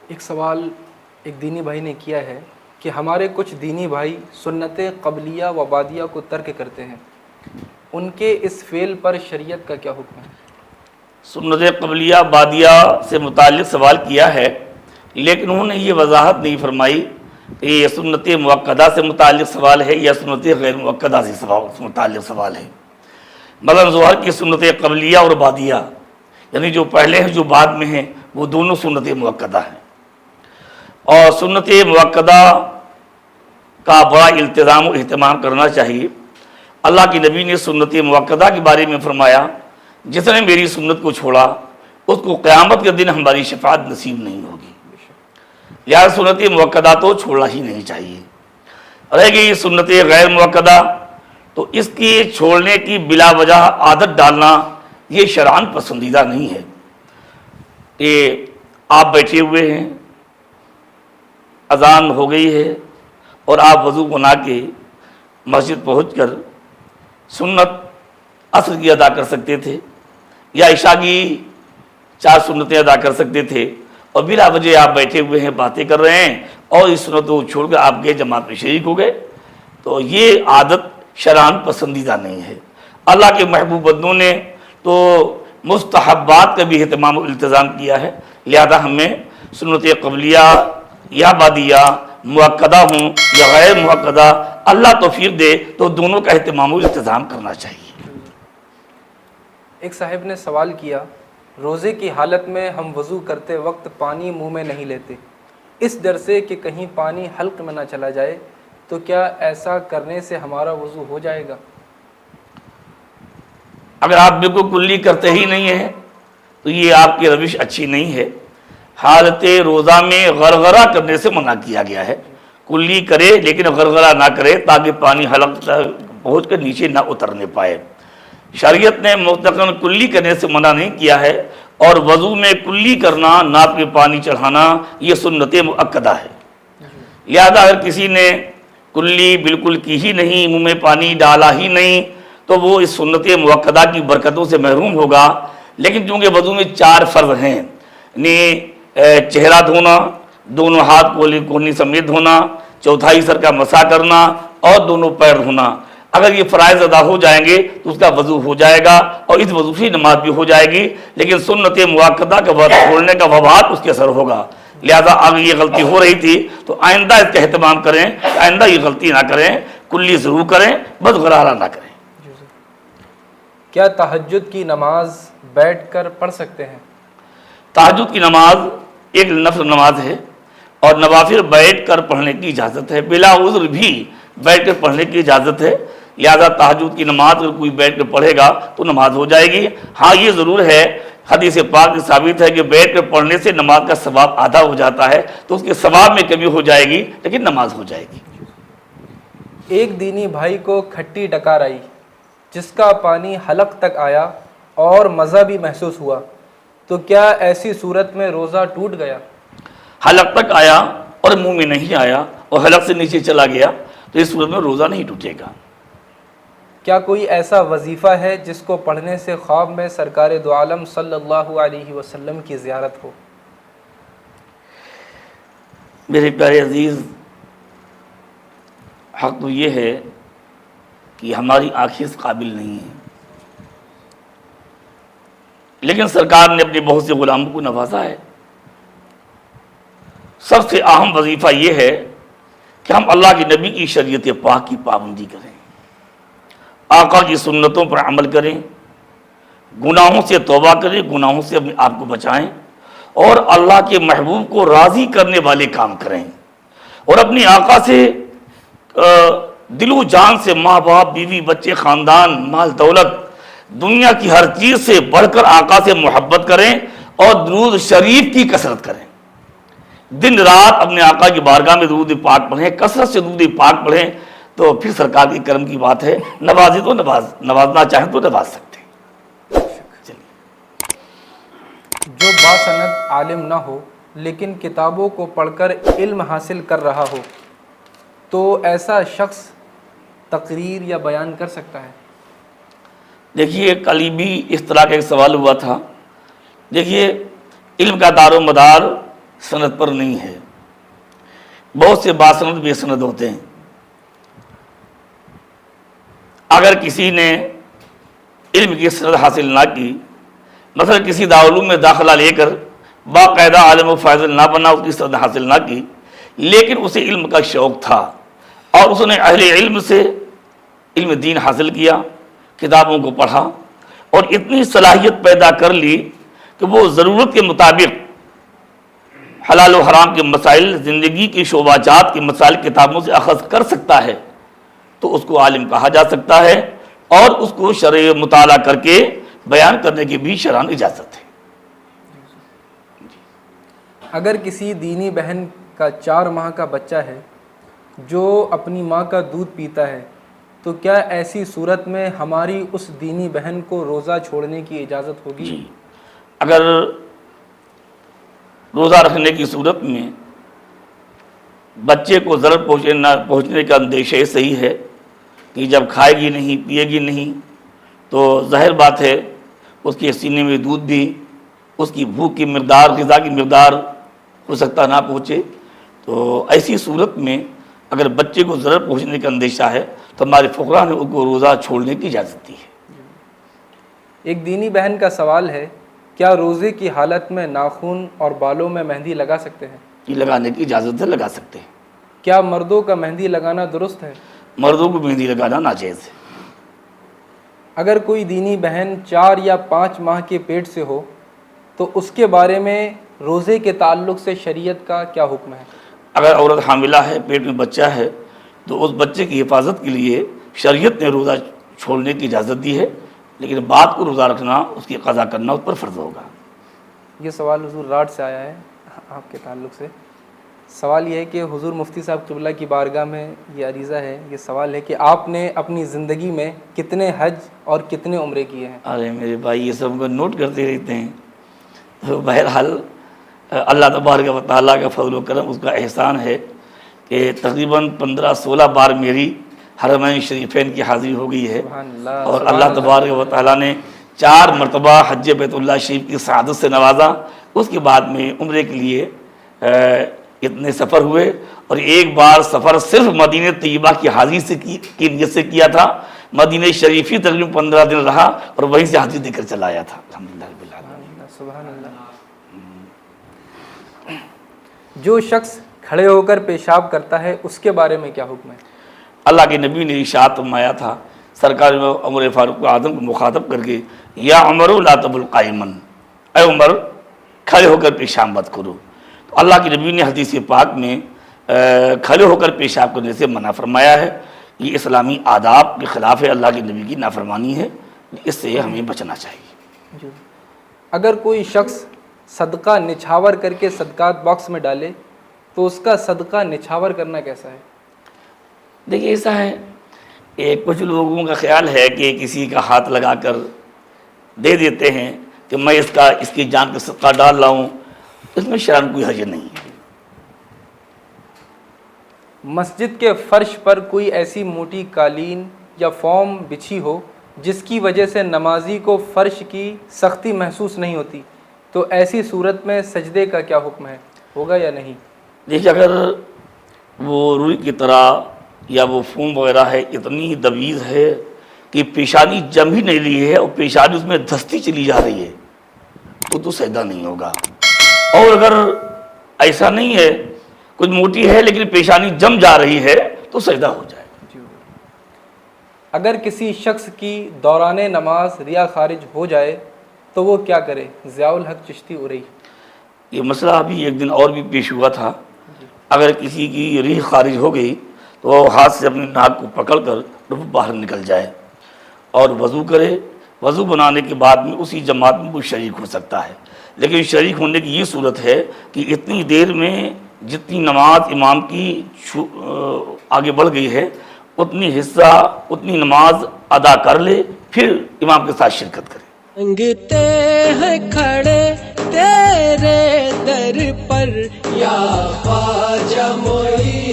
ایک سوال ایک دینی بھائی نے کیا ہے کہ ہمارے کچھ دینی بھائی سنت قبلیہ و بعدیہ کو ترک کرتے ہیں، ان کے اس فعل پر شریعت کا کیا حکم ہے؟ سنت قبلیہ بعدیہ سے متعلق سوال کیا ہے، لیکن انہوں نے یہ وضاحت نہیں فرمائی کہ یہ سنت موقدہ سے متعلق سوال ہے یا سنت غیر موقدہ سے متعلق سوال ہے۔ مثلا ظہر کی سنت قبلیہ اور بعدیہ، یعنی جو پہلے ہیں جو بعد میں ہیں، وہ دونوں سنت موقدہ ہیں، اور سنت موقدہ کا بڑا التزام و اہتمام کرنا چاہیے۔ اللہ کے نبی نے سنت موقدہ کے بارے میں فرمایا، جس نے میری سنت کو چھوڑا اس کو قیامت کے دن ہماری شفاعت نصیب نہیں ہوگی۔ لہذا سنت موقدہ تو چھوڑنا ہی نہیں چاہیے۔ رہ گئی سنت غیر موقدہ، تو اس کی چھوڑنے کی بلا وجہ عادت ڈالنا یہ شرعاً پسندیدہ نہیں ہے۔ کہ آپ بیٹھے ہوئے ہیں، اذان ہو گئی ہے اور آپ وضو بنا کے مسجد پہنچ کر سنت عصر کی ادا کر سکتے تھے یا عشاء کی 4 سنتیں ادا کر سکتے تھے، اور بلا وجہ آپ بیٹھے ہوئے ہیں، باتیں کر رہے ہیں اور اس سنت کو چھوڑ کر آپ گئے جماعت میں شریک ہو گئے، تو یہ عادت شرعاً پسندیدہ نہیں ہے۔ اللہ کے محبوب بندوں نے تو مستحبات کا بھی اہتمام و التزام کیا ہے، لہذا ہمیں سنت قبلیہ یا بعدیہ موقدہ ہوں یا غیر موقدہ، اللہ توفیق دے تو دونوں کا اہتمام و التزام کرنا چاہیے۔ ایک صاحب نے سوال کیا، روزے کی حالت میں ہم وضو کرتے وقت پانی منہ میں نہیں لیتے، اس ڈر سے کہ کہیں پانی حلق میں نہ چلا جائے، تو کیا ایسا کرنے سے ہمارا وضو ہو جائے گا؟ اگر آپ بالکل کلی کرتے ہی نہیں ہیں تو یہ آپ کی روش اچھی نہیں ہے۔ حالت روزہ میں غرغرہ کرنے سے منع کیا گیا ہے، کلی کرے لیکن غرغرہ نہ کرے تاکہ پانی حلق تک پہنچ کر نیچے نہ اترنے پائے۔ شریعت نے مطلقاً کلی کرنے سے منع نہیں کیا ہے، اور وضو میں کلی کرنا، ناک میں پانی چڑھانا، یہ سنت مؤکدہ ہے۔ لہذا اگر کسی نے کلی بالکل کی ہی نہیں، منہ میں پانی ڈالا ہی نہیں، تو وہ اس سنت مؤکدہ کی برکتوں سے محروم ہوگا۔ لیکن چونکہ وضو میں 4 فرض ہیں، یعنی چہرہ دھونا، دونوں ہاتھ کوہنی سمیت دھونا، چوتھائی سر کا مسح کرنا اور دونوں پیر دھونا، اگر یہ فرائض ادا ہو جائیں گے تو اس کا وضو ہو جائے گا اور اس وضو سے نماز بھی ہو جائے گی، لیکن سنت مؤکدہ کا وقت چھوڑنے کا وبال اس کے اثر ہوگا۔ لہذا اگر یہ غلطی ہو رہی تھی تو آئندہ اس کا اہتمام کریں، آئندہ یہ غلطی نہ کریں، کلی ضرور کریں، بس غرارہ نہ کریں۔ کیا تہجد کی نماز بیٹھ کر پڑھ سکتے ہیں؟ تہجد کی نماز ایک نفل نماز ہے اور نوافل بیٹھ کر پڑھنے کی اجازت ہے، بلا عذر بھی بیٹھ کر پڑھنے کی اجازت ہے۔ لہذا تہجد کی نماز اگر کوئی بیٹھ کر پڑھے گا تو نماز ہو جائے گی۔ ہاں یہ ضرور ہے، حدیث پاک میں ثابت ہے کہ بیٹھ کر پڑھنے سے نماز کا ثواب آدھا ہو جاتا ہے، تو اس کے ثواب میں کمی ہو جائے گی لیکن نماز ہو جائے گی۔ ایک دینی بھائی کو کھٹی ڈکار آئی جس کا پانی حلق تک آیا اور مزہ بھی محسوس ہوا، تو کیا ایسی صورت میں روزہ ٹوٹ گیا؟ حلق تک آیا اور منہ میں نہیں آیا اور حلق سے نیچے چلا گیا تو اس صورت میں روزہ نہیں ٹوٹے گا۔ کیا کوئی ایسا وظیفہ ہے جس کو پڑھنے سے خواب میں سرکار دو عالم صلی اللہ علیہ وسلم کی زیارت ہو؟ میرے پیارے عزیز، حق تو یہ ہے کہ ہماری آنکھیں اس قابل نہیں ہیں، لیکن سرکار نے اپنے بہت سے غلاموں کو نوازا ہے۔ سب سے اہم وظیفہ یہ ہے کہ ہم اللہ کے نبی کی شریعت پاک کی پابندی کریں، آقا کی سنتوں پر عمل کریں، گناہوں سے توبہ کریں، گناہوں سے اپنے آپ کو بچائیں، اور اللہ کے محبوب کو راضی کرنے والے کام کریں، اور اپنی آقا سے دل و جان سے، ماں باپ، بیوی، بچے، خاندان، مال دولت، دنیا کی ہر چیز سے بڑھ کر آقا سے محبت کریں اور درود شریف کی کثرت کریں۔ دن رات اپنے آقا کی بارگاہ میں درود پاک پڑھیں، کثرت سے درود پاک پڑھیں، تو پھر سرکار کی کرم کی بات ہے، نوازی تو نوازنا چاہیں تو نواز سکتے ہیں۔ جو باسند عالم نہ ہو لیکن کتابوں کو پڑھ کر علم حاصل کر رہا ہو، تو ایسا شخص تقریر یا بیان کر سکتا ہے؟ دیکھیے کل بھی اس طرح کا ایک سوال ہوا تھا۔ دیکھیے علم کا دار و مدار سند پر نہیں ہے. بہت سے باسند بے سند ہوتے ہیں. اگر کسی نے علم کی سند حاصل نہ کی، مثلا کسی دارالعلوم میں داخلہ لے کر باقاعدہ عالم و فاضل نہ بنا، اس کی سند حاصل نہ کی، لیکن اسے علم کا شوق تھا اور اس نے اہل علم سے علم دین حاصل کیا، کتابوں کو پڑھا اور اتنی صلاحیت پیدا کر لی کہ وہ ضرورت کے مطابق حلال و حرام کے مسائل، زندگی کی شعبہ جات کے مسائل کتابوں سے اخذ کر سکتا ہے، تو اس کو عالم کہا جا سکتا ہے اور اس کو شرع مطالعہ کر کے بیان کرنے کی بھی شرعاً اجازت ہے. اگر کسی دینی بہن کا 4 ماہ کا بچہ ہے جو اپنی ماں کا دودھ پیتا ہے، تو کیا ایسی صورت میں ہماری اس دینی بہن کو روزہ چھوڑنے کی اجازت ہوگی؟ جی، اگر روزہ رکھنے کی صورت میں بچے کو ضرر پہنچنے کا اندیشہ صحیح ہے کہ جب کھائے گی نہیں، پیے گی نہیں، تو ظاہر بات ہے اس کے سینے میں دودھ بھی اس کی بھوک کی مقدار، غذا کی مقدار ہو سکتا نہ پہنچے. تو ایسی صورت میں اگر بچے کو ضرر پہنچنے کا اندیشہ ہے تو ہمارے فقراء نے ان کو روزہ چھوڑنے کی اجازت دی ہے. ایک دینی بہن کا سوال ہے، کیا روزے کی حالت میں ناخن اور بالوں میں مہندی لگا سکتے ہیں؟ یہ لگانے کی اجازت ہے، لگا سکتے ہیں. کیا مردوں کا مہندی لگانا درست ہے؟ مردوں کو مہندی لگانا ناجائز ہے. اگر کوئی دینی بہن 4 یا 5 ماہ کے پیٹ سے ہو تو اس کے بارے میں روزے کے تعلق سے شریعت کا کیا حکم ہے؟ اگر عورت حاملہ ہے، پیٹ میں بچہ ہے، تو اس بچے کی حفاظت کے لیے شریعت نے روزہ چھوڑنے کی اجازت دی ہے، لیکن بعد کو روزہ رکھنا، اس کی قضا کرنا اس پر فرض ہوگا. یہ سوال حضور راڈ سے آیا ہے آپ کے تعلق سے. سوال یہ ہے کہ حضور مفتی صاحب قبلہ کی بارگاہ میں یہ عریضہ ہے، یہ سوال ہے کہ آپ نے اپنی زندگی میں کتنے حج اور کتنے عمرے کیے ہیں؟ ارے میرے بھائی، یہ سب کو نوٹ کرتے رہتے ہیں. تو بہرحال اللہ تبارک و تعالیٰ کا فضل و کرم، اس کا احسان ہے کہ تقریباً 15-16 بار میری حرمین شریفین کی حاضری ہو گئی ہے. سبحان اللہ. اور اللہ تبارک و تعالیٰ نے 4 مرتبہ حج بیت اللہ شریف کی سعادت سے نوازا. اس کے بعد میں عمرے کے لیے اتنے سفر ہوئے، اور ایک بار سفر صرف مدینہ طیبہ کی حاضری سے کی نیت سے کیا تھا. مدینہ شریفی تقریباً 15 دن رہا اور وہیں سے حاضری دے کر چلا آیا تھا. الحمدللہ رب العالمین. سبحان اللہ. جو شخص کھڑے ہو کر پیشاب کرتا ہے اس کے بارے میں کیا حکم ہے؟ اللہ کے نبی نے ارشاد فرمایا تھا، سرکار عمر فاروق اعظم کو مخاطب کر کے، یا عمر لا تبل قائما، اے عمر کھڑے ہو کر پیشاب مت کرو. تو اللہ کے نبی نے حدیث پاک میں کھڑے ہو کر پیشاب کرنے سے منع فرمایا ہے. یہ اسلامی آداب کے خلاف ہے، اللہ کے نبی کی نافرمانی ہے، اس سے ہمیں بچنا چاہیے. اگر کوئی شخص صدقہ نچھاور کر کے صدقات باکس میں ڈالے تو اس کا صدقہ نچھاور کرنا کیسا ہے؟ دیکھیے ایسا ہے، کچھ لوگوں کا خیال ہے کہ کسی کا ہاتھ لگا کر دے دیتے ہیں کہ میں اس کی جان کا صدقہ ڈال رہا ہوں. اس میں شرعاً کوئی حرج نہیں ہے. مسجد کے فرش پر کوئی ایسی موٹی قالین یا فوم بچھی ہو جس کی وجہ سے نمازی کو فرش کی سختی محسوس نہیں ہوتی، تو ایسی صورت میں سجدے کا کیا حکم ہے، ہوگا یا نہیں؟ دیکھیے اگر وہ روئی کی طرح یا وہ فوم وغیرہ ہے، اتنی دویز ہے کہ پیشانی جم ہی نہیں رہی ہے اور پیشانی اس میں دھستی چلی جا رہی ہے، تو سجدہ نہیں ہوگا. اور اگر ایسا نہیں ہے، کچھ موٹی ہے لیکن پیشانی جم جا رہی ہے، تو سجدہ ہو جائے. اگر کسی شخص کی دوران نماز ریا خارج ہو جائے تو وہ کیا کرے؟ ضیاء الحق چشتی ارئی. یہ مسئلہ ابھی ایک دن اور بھی پیش ہوا تھا. اگر کسی کی ریح خارج ہو گئی تو وہ ہاتھ سے اپنی ناک کو پکڑ کر باہر نکل جائے اور وضو کرے. وضو بنانے کے بعد میں اسی جماعت میں وہ شریک ہو سکتا ہے، لیکن شریک ہونے کی یہ صورت ہے کہ اتنی دیر میں جتنی نماز امام کی آگے بڑھ گئی ہے اتنی حصہ اتنی نماز ادا کر لے، پھر امام کے ساتھ شرکت کرے. مانگتے ہیں کھڑے تیرے در پر یا خواجہ معین.